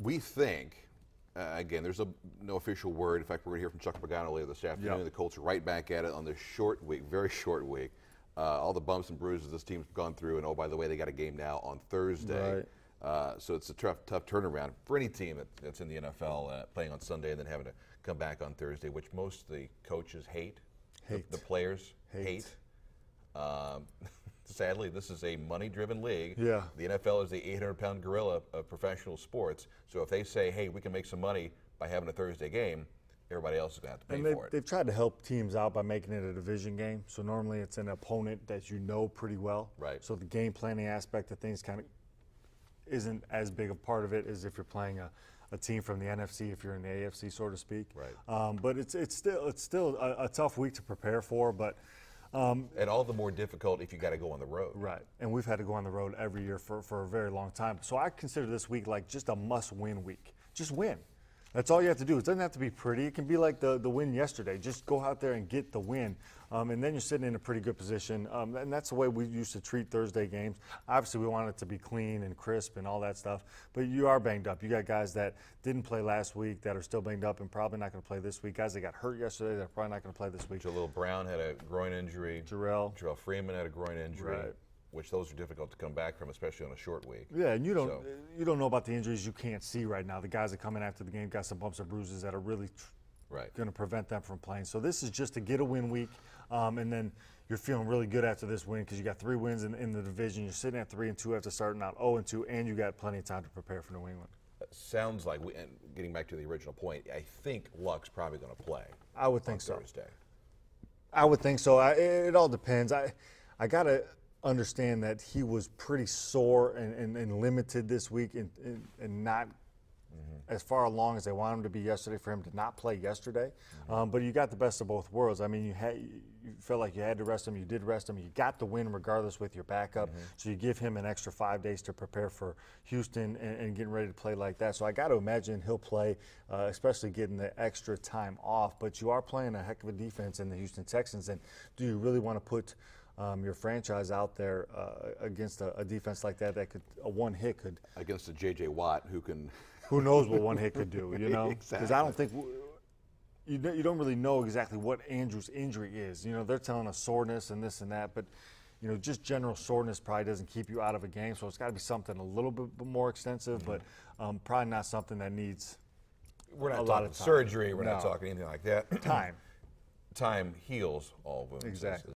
We think, again, there's no official word. In fact, we're going to hear from Chuck Pagano later this afternoon. The Colts are right back at it on this short week, very short week. All the bumps and bruises this team's gone through, and oh, by the way, they got a game now on Thursday. So it's a tough turnaround for any team that's in the NFL playing on Sunday and then having to come back on Thursday, which most of the coaches hate. The players hate. Sadly, this is a money-driven league. The NFL is the 800-pound gorilla of professional sports. So if they say, hey, we can make some money by having a Thursday game, everybody else is going to have to pay for it. They've tried to help teams out by making it a division game. So normally it's an opponent that you know pretty well. So the game planning aspect of things kind of isn't as big a part of it as if you're playing a team from the NFC, if you're in the AFC, so to speak. But it's still a tough week to prepare for. But and all the more difficult if you got to go on the road. And we've had to go on the road every year for a very long time. So I consider this week like just a must-win week. Just win. That's all you have to do. It doesn't have to be pretty. It can be like the win yesterday. Just go out there and get the win. And then you're sitting in a pretty good position. And that's the way we used to treat Thursday games. Obviously, we want it to be clean and crisp and all that stuff. But you are banged up. You got guys that didn't play last week that are still banged up and probably not going to play this week. Guys that got hurt yesterday that are probably not going to play this week. Jaleel Brown had a groin injury. Jarrell Freeman had a groin injury. Which those are difficult to come back from, especially on a short week. And you don't know about the injuries you can't see right now. The guys that come in after the game got some bumps and bruises that are really going to prevent them from playing. So this is just to get a win week, and then you're feeling really good after this win because you got 3 wins in the division. You're sitting at 3-2 after starting out 0-2, and you got plenty of time to prepare for New England. Sounds like, and getting back to the original point, I think Luck's probably going to play. I would think so. Thursday. I would think so. It all depends. I got to understand that he was pretty sore and limited this week and not as far along as they want him to be yesterday for him to not play yesterday. But you got the best of both worlds. I mean, you felt like you had to rest him. You did rest him. You got the win regardless with your backup. So you give him an extra 5 days to prepare for Houston and getting ready to play like that. So I got to imagine he'll play, especially getting the extra time off. But you are playing a heck of a defense in the Houston Texans. And do you really want to put your franchise out there against a defense like that could a one hit could against a J.J. Watt who knows what one hit could do, you know? Exactly. Because I don't think you don't really know exactly what Andrew's injury is. You know, they're telling us soreness and this and that, but you know, just general soreness probably doesn't keep you out of a game. So it's got to be something a little bit more extensive, but probably not something that needs We're not a talking lot of time. surgery. We're not talking anything like that. Time Heals all wounds. Exactly.